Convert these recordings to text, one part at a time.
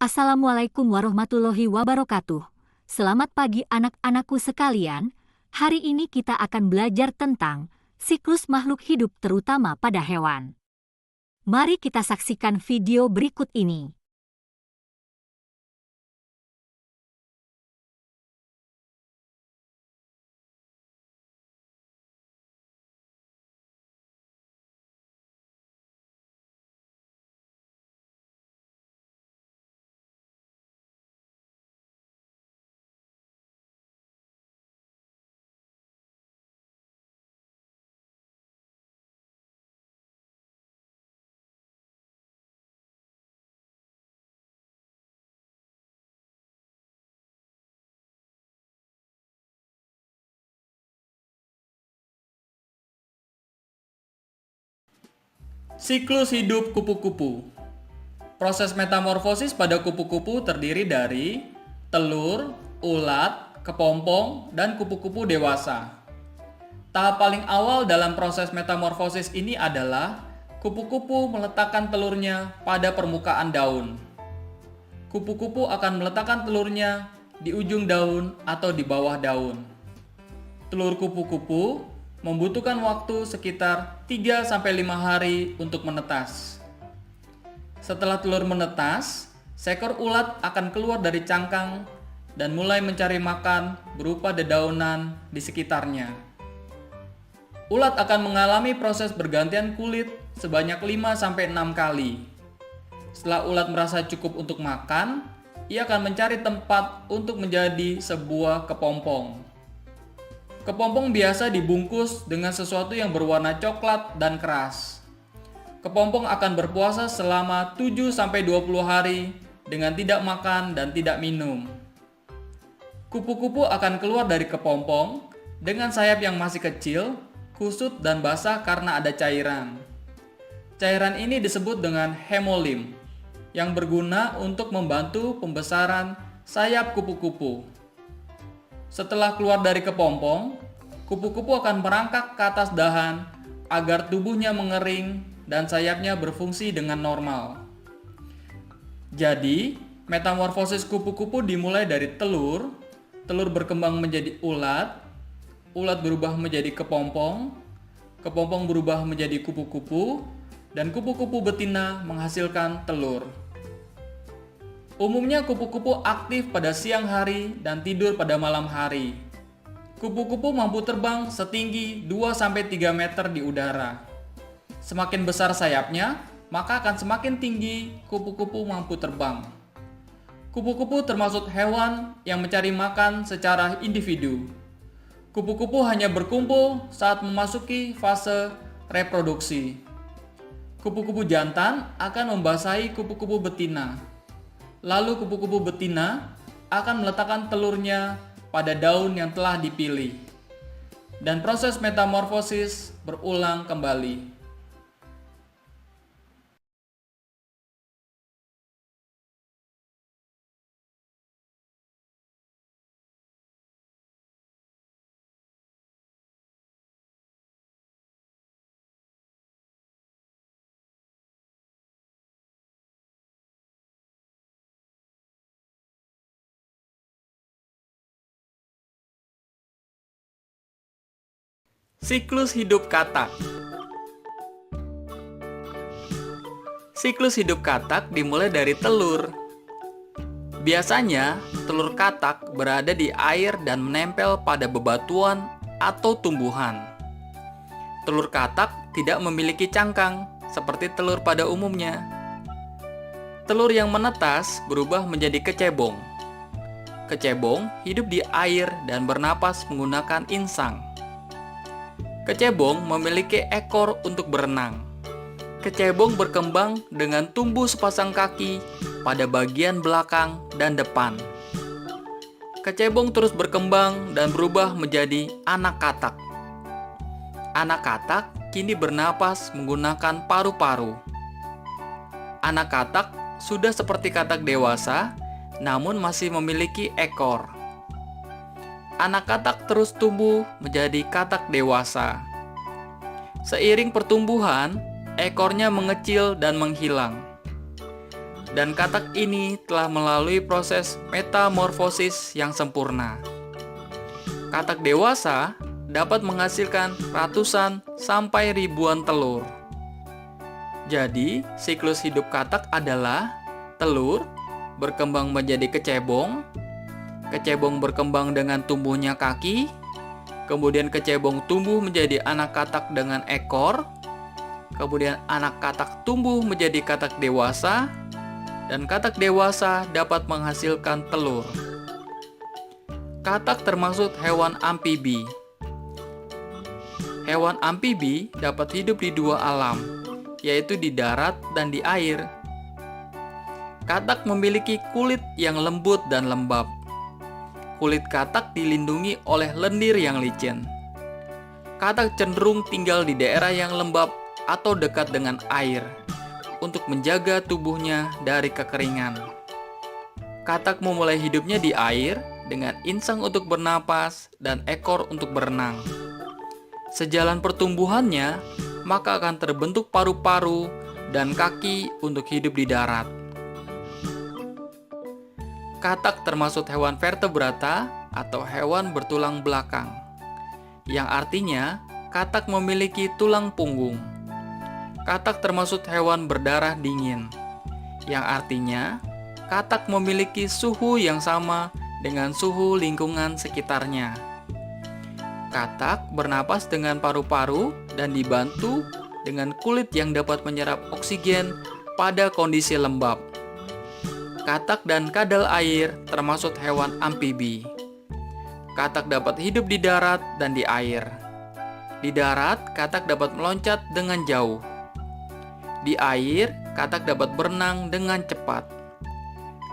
Assalamualaikum warahmatullahi wabarakatuh. Selamat pagi anak-anakku sekalian. Hari ini kita akan belajar tentang siklus makhluk hidup terutama pada hewan. Mari kita saksikan video berikut ini. Siklus hidup kupu-kupu. Proses metamorfosis pada kupu-kupu terdiri dari telur, ulat, kepompong, dan kupu-kupu dewasa. Tahap paling awal dalam proses metamorfosis ini adalah kupu-kupu meletakkan telurnya pada permukaan daun. Kupu-kupu akan meletakkan telurnya di ujung daun atau di bawah daun. Telur kupu-kupu membutuhkan waktu sekitar 3-5 hari untuk menetas. Setelah telur menetas, seekor ulat akan keluar dari cangkang dan mulai mencari makan berupa dedaunan di sekitarnya. Ulat akan mengalami proses bergantian kulit sebanyak 5-6 kali. Setelah ulat merasa cukup untuk makan, ia akan mencari tempat untuk menjadi sebuah kepompong. Kepompong biasa dibungkus dengan sesuatu yang berwarna coklat dan keras. Kepompong akan berpuasa selama 7-20 hari dengan tidak makan dan tidak minum. Kupu-kupu akan keluar dari kepompong dengan sayap yang masih kecil, kusut dan basah karena ada cairan. Cairan ini disebut dengan hemolim, yang berguna untuk membantu pembesaran sayap kupu-kupu. Setelah keluar dari kepompong, kupu-kupu akan merangkak ke atas dahan agar tubuhnya mengering dan sayapnya berfungsi dengan normal. Jadi, metamorfosis kupu-kupu dimulai dari telur, telur berkembang menjadi ulat, ulat berubah menjadi kepompong, kepompong berubah menjadi kupu-kupu, dan kupu-kupu betina menghasilkan telur. Umumnya kupu-kupu aktif pada siang hari dan tidur pada malam hari. Kupu-kupu mampu terbang setinggi 2-3 meter di udara. Semakin besar sayapnya, maka akan semakin tinggi kupu-kupu mampu terbang. Kupu-kupu termasuk hewan yang mencari makan secara individu. Kupu-kupu hanya berkumpul saat memasuki fase reproduksi. Kupu-kupu jantan akan membasahi kupu-kupu betina. Lalu kupu-kupu betina akan meletakkan telurnya pada daun yang telah dipilih. Dan proses metamorfosis berulang kembali. Siklus hidup katak. Siklus hidup katak dimulai dari telur. Biasanya, telur katak berada di air dan menempel pada bebatuan atau tumbuhan. Telur katak tidak memiliki cangkang seperti telur pada umumnya. Telur yang menetas berubah menjadi kecebong. Kecebong hidup di air dan bernapas menggunakan insang. Kecebong memiliki ekor untuk berenang. Kecebong berkembang dengan tumbuh sepasang kaki pada bagian belakang dan depan. Kecebong terus berkembang dan berubah menjadi anak katak. Anak katak kini bernapas menggunakan paru-paru. Anak katak sudah seperti katak dewasa, namun masih memiliki ekor. Anak katak terus tumbuh menjadi katak dewasa. Seiring pertumbuhan, ekornya mengecil dan menghilang. dan katak ini telah melalui proses metamorfosis yang sempurna. Katak dewasa dapat menghasilkan ratusan sampai ribuan telur. Jadi, siklus hidup katak adalah telur berkembang menjadi kecebong, kecebong berkembang dengan tumbuhnya kaki, kemudian kecebong tumbuh menjadi anak katak dengan ekor, kemudian anak katak tumbuh menjadi katak dewasa, dan katak dewasa dapat menghasilkan telur. Katak termasuk hewan amfibi. Hewan amfibi dapat hidup di dua alam, yaitu di darat dan di air. Katak memiliki kulit yang lembut dan lembab. Kulit katak dilindungi oleh lendir yang licin. Katak cenderung tinggal di daerah yang lembab atau dekat dengan air untuk menjaga tubuhnya dari kekeringan. Katak memulai hidupnya di air dengan insang untuk bernapas dan ekor untuk berenang. Sejalan pertumbuhannya, maka akan terbentuk paru-paru dan kaki untuk hidup di darat. Katak termasuk hewan vertebrata atau hewan bertulang belakang, yang artinya katak memiliki tulang punggung. Katak termasuk hewan berdarah dingin, yang artinya katak memiliki suhu yang sama dengan suhu lingkungan sekitarnya. Katak bernapas dengan paru-paru dan dibantu dengan kulit yang dapat menyerap oksigen pada kondisi lembab. Katak dan kadal air termasuk hewan amfibi. Katak dapat hidup di darat dan di air. Di darat, katak dapat meloncat dengan jauh. Di air, katak dapat berenang dengan cepat.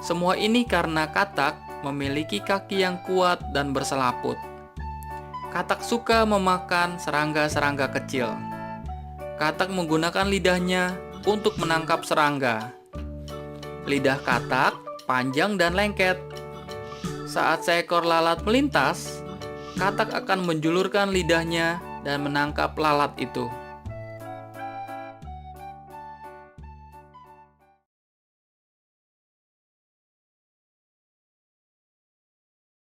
Semua ini karena katak memiliki kaki yang kuat dan berselaput. Katak suka memakan serangga-serangga kecil. Katak menggunakan lidahnya untuk menangkap serangga. Lidah katak panjang dan lengket. Saat seekor lalat melintas, katak akan menjulurkan lidahnya dan menangkap lalat itu.